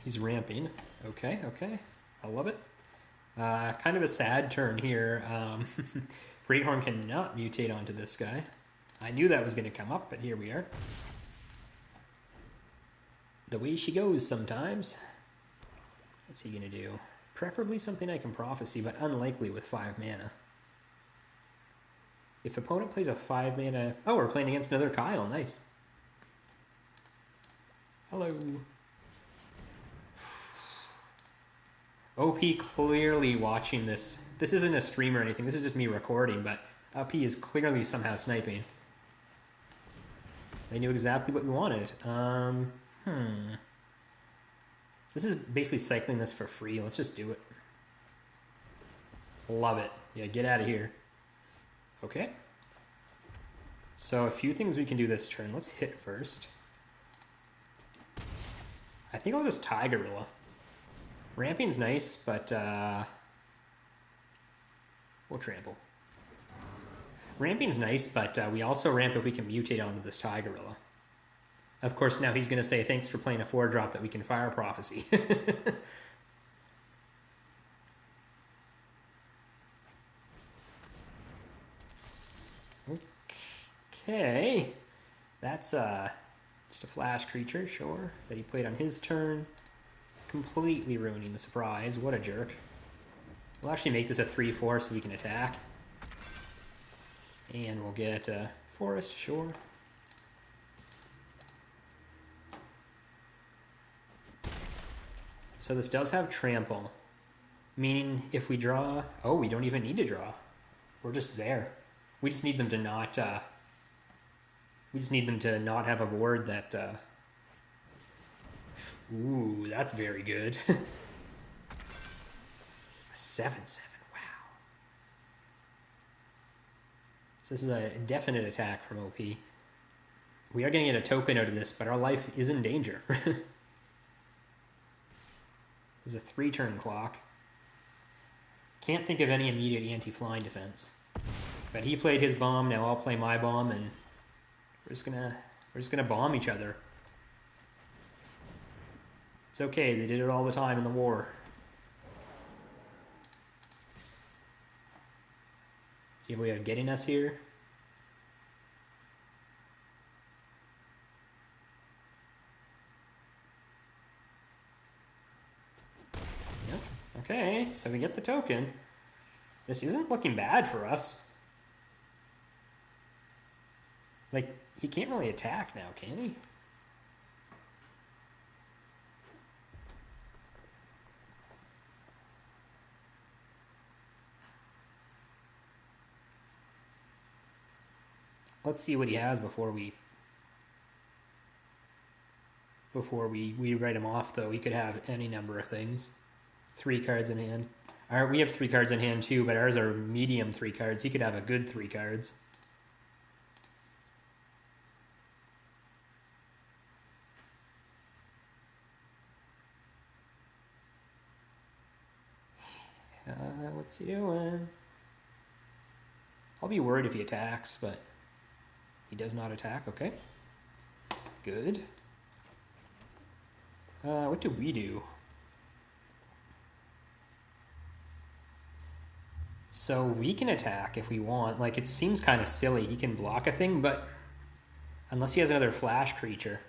He's ramping. Okay, okay. I love it. Kind of a sad turn here. Greathorn cannot mutate onto this guy. I knew that was going to come up, but here we are. The way she goes sometimes. What's he going to do? Preferably something I can Prophecy, but unlikely with 5 mana. If opponent plays a 5 mana... Oh, we're playing against another Kyle. Nice. Hello. OP clearly watching this. This isn't a stream or anything. This is just me recording, but OP is clearly somehow sniping. They knew exactly what we wanted. This is basically cycling this for free. Let's just do it. Love it. Yeah, get out of here. Okay. So a few things we can do this turn. Let's hit first. I think I'll just Tigorilla. Ramping's nice, but we'll trample. Ramping's nice, but we also ramp if we can mutate onto this Tigorilla. Of course, now he's going to say, thanks for playing a 4-drop that we can Fire Prophecy. Okay. That's just a flash creature, sure, that he played on his turn. Completely ruining the surprise. What a jerk. We'll actually make this a 3/4 so we can attack. And we'll get a forest, sure. So this does have trample, meaning if we draw... Oh, we don't even need to draw. We're just there. We just need them to not... we just need them to not have a board that... Ooh, that's very good. A 7/7, wow. So this is a definite attack from OP. We are going to get a token out of this, but our life is in danger. This is a 3-turn clock. Can't think of any immediate anti-flying defense. But he played his bomb, now I'll play my bomb, and we're just gonna bomb each other. It's okay, they did it all the time in the war. See if we have getting us here. Yep. Okay, so we get the token. This isn't looking bad for us. Like, he can't really attack now, can he? Let's see what he has before we write him off, though. He could have any number of things. 3 cards in hand. We have 3 cards in hand too, but ours are medium 3 cards. He could have a good 3 cards. What's he doing? I'll be worried if he attacks, but he does not attack. Okay. Good. What do we do? So we can attack if we want. Like, it seems kind of silly. He can block a thing, but unless he has another flash creature.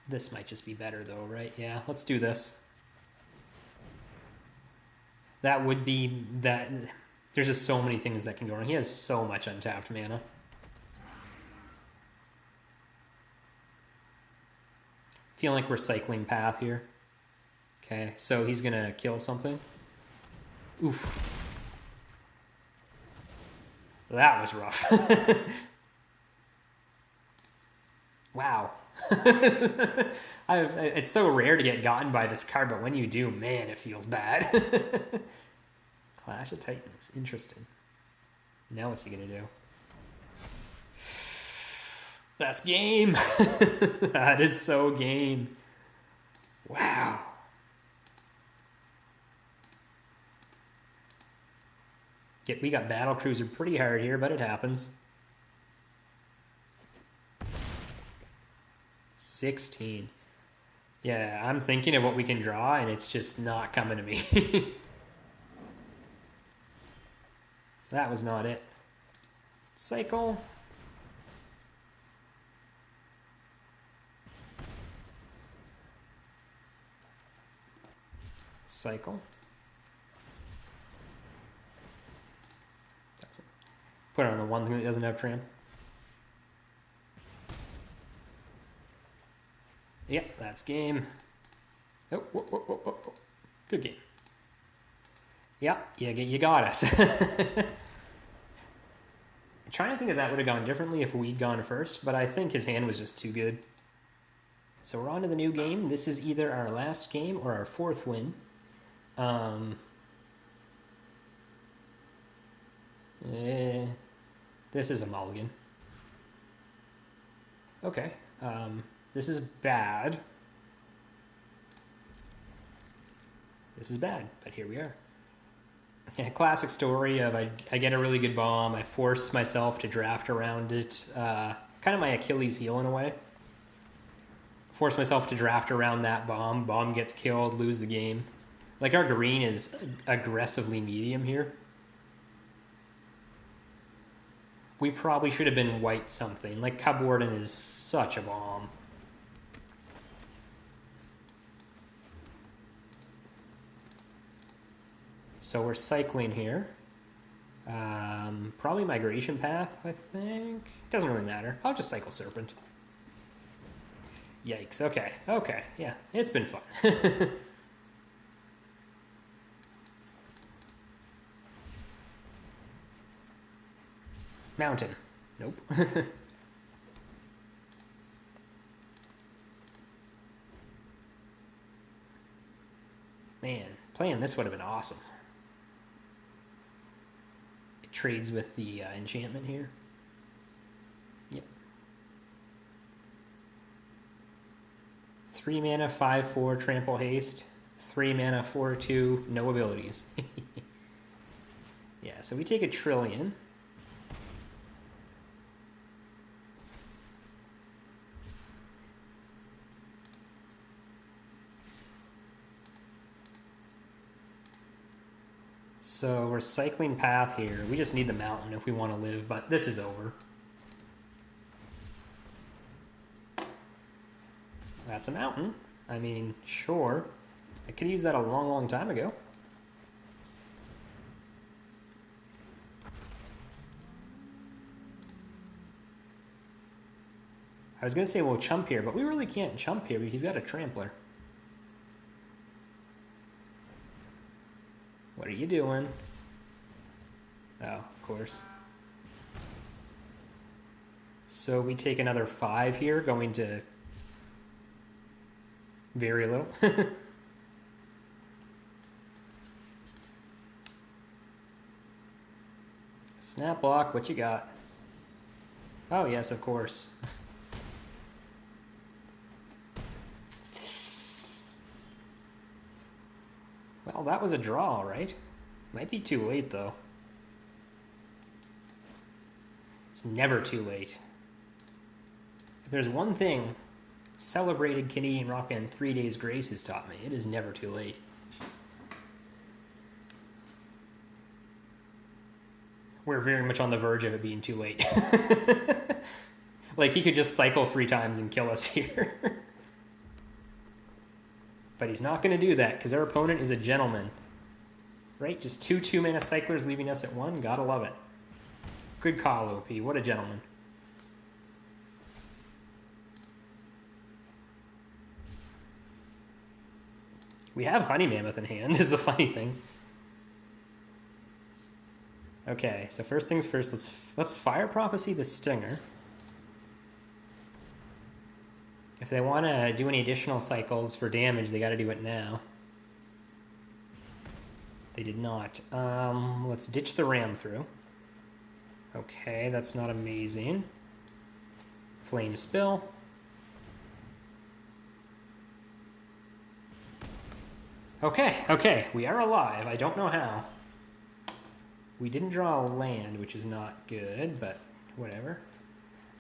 This might just be better though, right? Yeah, let's do this. That would be that. There's just so many things that can go wrong. He has so much untapped mana. Feeling like we're cycling path here. Okay, so he's gonna kill something. Oof. That was rough. Wow. It's so rare to get gotten by this card, but when you do, man, it feels bad. Clash of Titans. Interesting. Now what's he gonna do? That's game. That is so game. Wow. Yeah, we got Battle Cruiser pretty hard here, but it happens. 16. Yeah, I'm thinking of what we can draw, and it's just not coming to me. That was not it. Cycle. Cycle. That's it. Put it on the one thing that doesn't have tramp. Yep, that's game. Oh, whoa, whoa, whoa, whoa. Good game. Yep, you got us. I'm trying to think if that would have gone differently if we'd gone first, but I think his hand was just too good. So we're on to the new game. This is either our last game or our fourth win. This is a mulligan. Okay. This is bad. This is bad, but here we are. Yeah, classic story of I get a really good bomb, I force myself to draft around it. Kind of my Achilles heel in a way. Force myself to draft around that bomb. Bomb gets killed, lose the game. Like our green is aggressively medium here. We probably should have been white something. Like Cub Warden is such a bomb. So we're cycling here. Probably Migration Path, I think. Doesn't really matter. I'll just cycle Serpent. Yikes. Okay. Okay. Yeah. It's been fun. Mountain. Nope. Man, playing this would have been awesome. It trades with the enchantment here. Yep. 3 mana, 5/4, trample haste. 3 mana, 4/2, no abilities. Yeah, so we take a trillion. So we're cycling path here. We just need the mountain if we want to live, but this is over. That's a mountain. I mean, sure. I could use that a long, long time ago. I was going to say we'll chump here, but we really can't chump here because he's got a trampler. What are you doing? Oh, of course. So we take another 5 here, going to very little. Snap block, what you got? Oh, yes, of course. Well, that was a draw, right? Might be too late, though. It's never too late. If there's one thing celebrated Canadian rock band 3 Days Grace has taught me, it is never too late. We're very much on the verge of it being too late. Like, he could just cycle 3 times and kill us here. But he's not going to do that because our opponent is a gentleman. Right? Just 2 2-mana cyclers leaving us at 1. Gotta love it. Good call, OP. What a gentleman. We have Honey Mammoth in hand, is the funny thing. Okay, so first things first, let's Fire Prophecy the Stinger. If they want to do any additional cycles for damage, they got to do it now. They did not. Let's ditch the Ram through. Okay, that's not amazing. Flame Spill. Okay, we are alive. I don't know how. We didn't draw a land, which is not good, but whatever.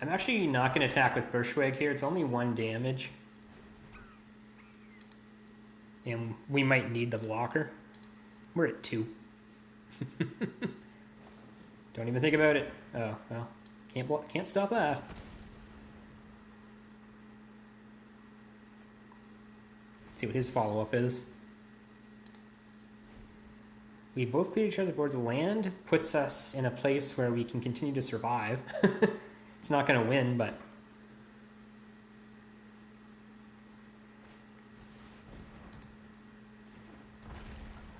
I'm actually not going to attack with Bushwag here. It's only 1 damage. And we might need the blocker. We're at 2. Don't even think about it. Oh, well. Can't stop that. Let's see what his follow-up is. We both cleared each other's boards. Land puts us in a place where we can continue to survive. It's not going to win, but...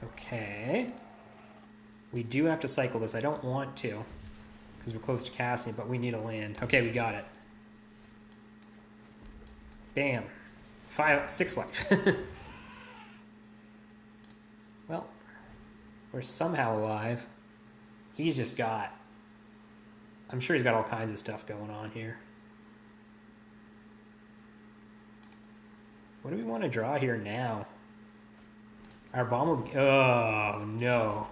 Okay. We do have to cycle this. I don't want to, because we're close to casting, but we need a land. Okay, we got it. Bam. 6 life. Well, we're somehow alive. He's just got... I'm sure he's got all kinds of stuff going on here. What do we want to draw here now? Our bomb will be... Oh, no.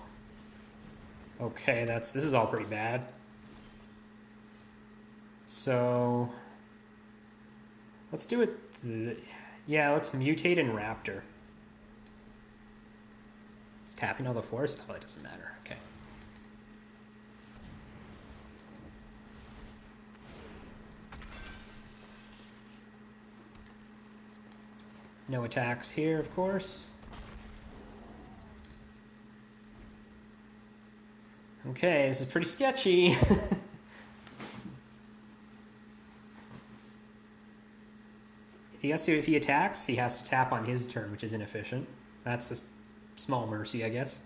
Okay, this is all pretty bad. So... Let's do it... Yeah, let's mutate and Raptor. It's tapping all the forests? Oh, it doesn't matter. Okay. No attacks here, of course. Okay, this is pretty sketchy. If he attacks, he has to tap on his turn, which is inefficient. That's a small mercy, I guess.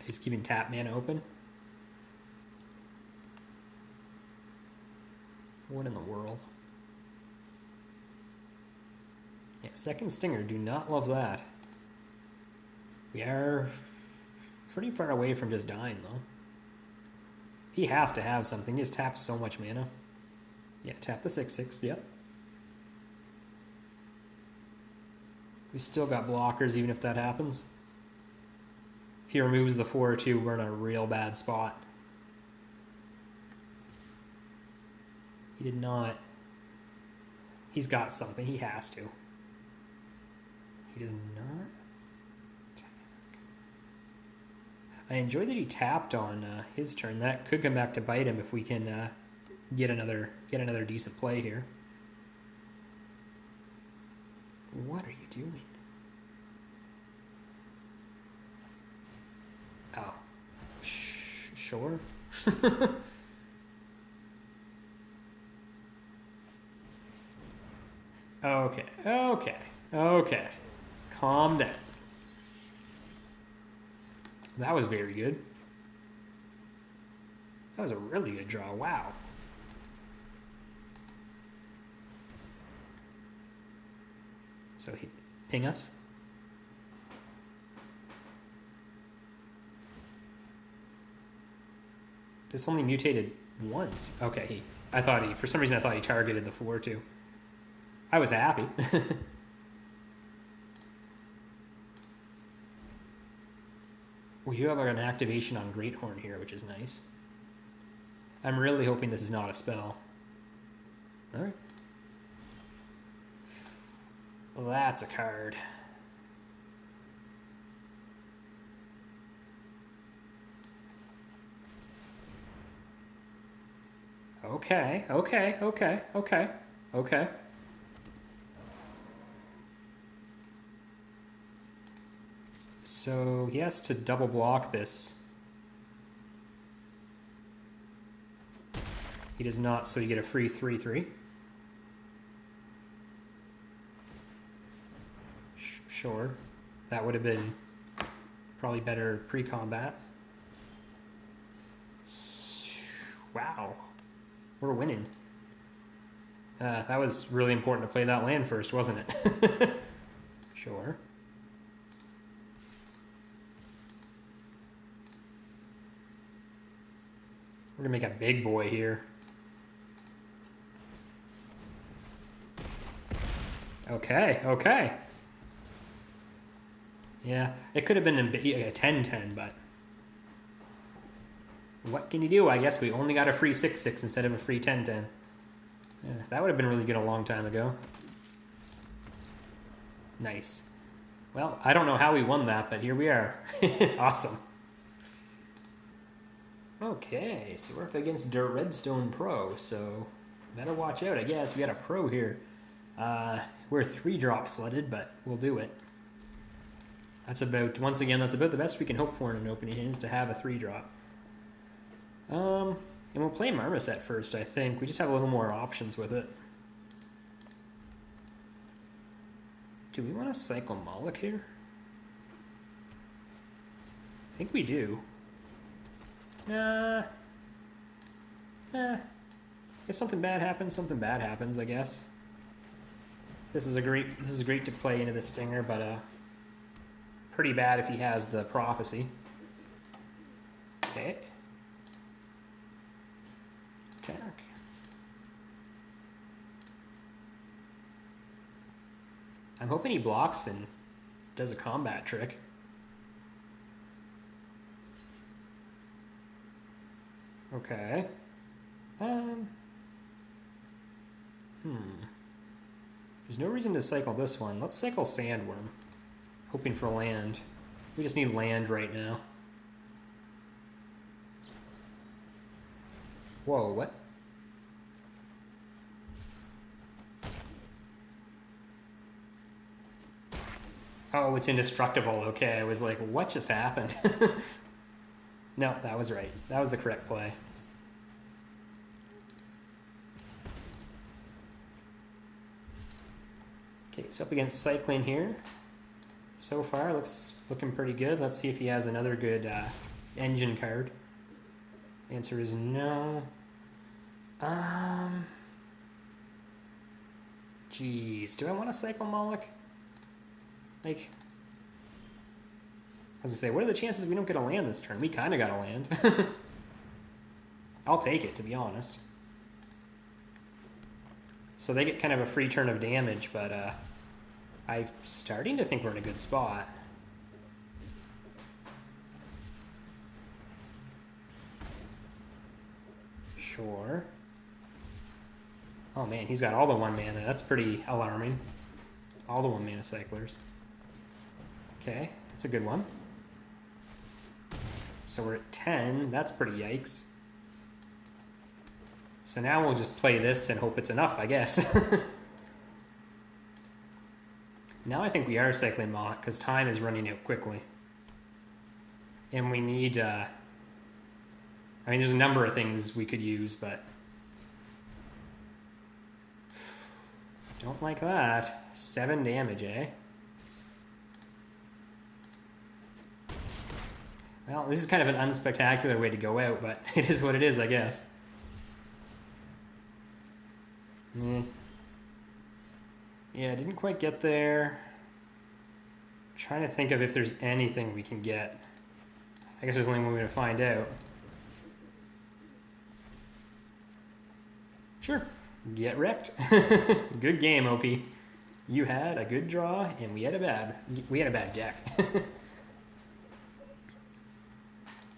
He's keeping tap mana open. What in the world? Yeah, second Stinger, do not love that. We are pretty far away from just dying, though. He has to have something. He just taps so much mana. Yeah, tap the 6/6, yep. We still got blockers even if that happens. If he removes the 4/2, we're in a real bad spot. He did not. He's got something. He has to. He does not attack. I enjoy that he tapped on his turn. That could come back to bite him if we can get another decent play here. What are you doing? Oh. Sure. Okay. Calm down. That was very good. That was a really good draw. Wow. So he ping us. This only mutated once. Okay, for some reason I thought he targeted the 4/2. I was happy. We do have an activation on Greathorn here, which is nice. I'm really hoping this is not a spell. Alright. Well, that's a card. Okay, okay, okay, okay, okay. So he has to double block this. He does not, so you get a free 3/3. Sure. That would have been probably better pre-combat. Wow. We're winning. That was really important to play that land first, wasn't it? Sure. We're gonna make a big boy here. Okay, okay. Yeah, it could have been a 10-10, but what can you do? I guess we only got a free 6/6 instead of a free 10-10. Yeah, that would have been really good a long time ago. Nice. Well, I don't know how we won that, but here we are. Awesome. Okay, so we're up against the Redstone Pro, so better watch out, I guess. We got a pro here. We're 3-drop flooded, but we'll do it. That's about, once again, that's about the best we can hope for in an opening hand, is to have a 3-drop. And we'll play Marmoset first, I think. We just have a little more options with it. Do we want to cycle Moloch here? I think we do. Nah. If something bad happens, I guess. This is great to play into the Stinger, but pretty bad if he has the Prophecy. Okay. Attack. I'm hoping he blocks and does a combat trick. Okay. There's no reason to cycle this one. Let's cycle Sandworm. Hoping for land. We just need land right now. Whoa, what? Oh, it's indestructible. Okay, I was like, what just happened? No, that was right. That was the correct play. Okay, so up against Cycling here. So far, looking pretty good. Let's see if he has another good engine card. Answer is no. Jeez, do I want to cycle Moloch? Like, I was gonna say, what are the chances we don't get a land this turn? We kind of got a land. I'll take it, to be honest. So they get kind of a free turn of damage, but I'm starting to think we're in a good spot. Sure. Oh man, he's got all the 1 mana. That's pretty alarming. All the 1 mana cyclers. Okay, that's a good one. So we're at 10. That's pretty yikes. So now we'll just play this and hope it's enough, I guess. Now I think we are cycling Moloch because time is running out quickly. And we need... I mean, there's a number of things we could use, but... Don't like that. 7 damage, eh? Well, this is kind of an unspectacular way to go out, but it is what it is, I guess. Yeah, didn't quite get there. Trying to think of if there's anything we can get. I guess there's only one way to find out. Sure. Get wrecked. Good game, OP. You had a good draw, and we had a bad deck.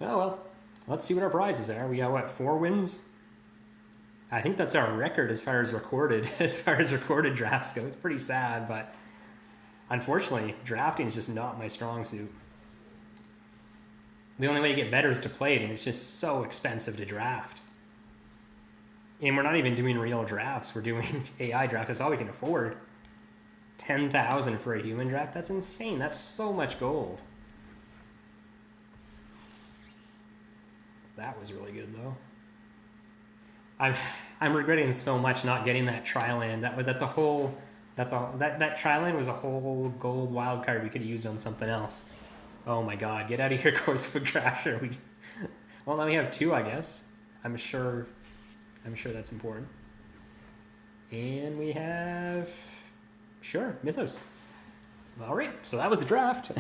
Oh well. Let's see what our prizes are. We got what, 4 wins? I think that's our record as far as recorded drafts go. It's pretty sad, but unfortunately, drafting is just not my strong suit. The only way to get better is to play it, and it's just so expensive to draft. And we're not even doing real drafts. We're doing AI drafts. That's all we can afford. 10,000 for a human draft. That's insane. That's so much gold. That was really good though. I'm regretting so much not getting that Tri-Land. That Tri-Land was a whole gold wild card we could have used on something else. Oh my god, get out of here, Corsica Crasher. Well, now we have 2, I guess. I'm sure that's important. And we have, sure, Mythos. All right, so that was the draft.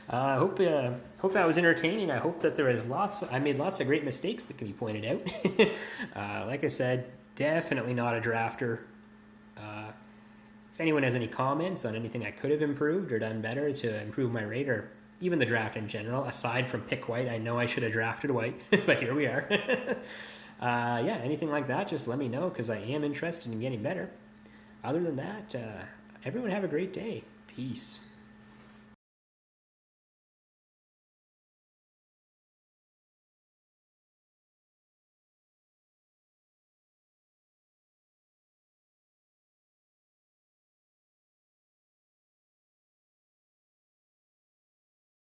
I hope that was entertaining. I hope that there was I made lots of great mistakes that can be pointed out. Like I said, definitely not a drafter. If anyone has any comments on anything I could have improved or done better to improve my rate, or even the draft in general, aside from pick white, I know I should have drafted white, but here we are. Yeah, anything like that, just let me know, because I am interested in getting better. Other than that, everyone have a great day. Peace.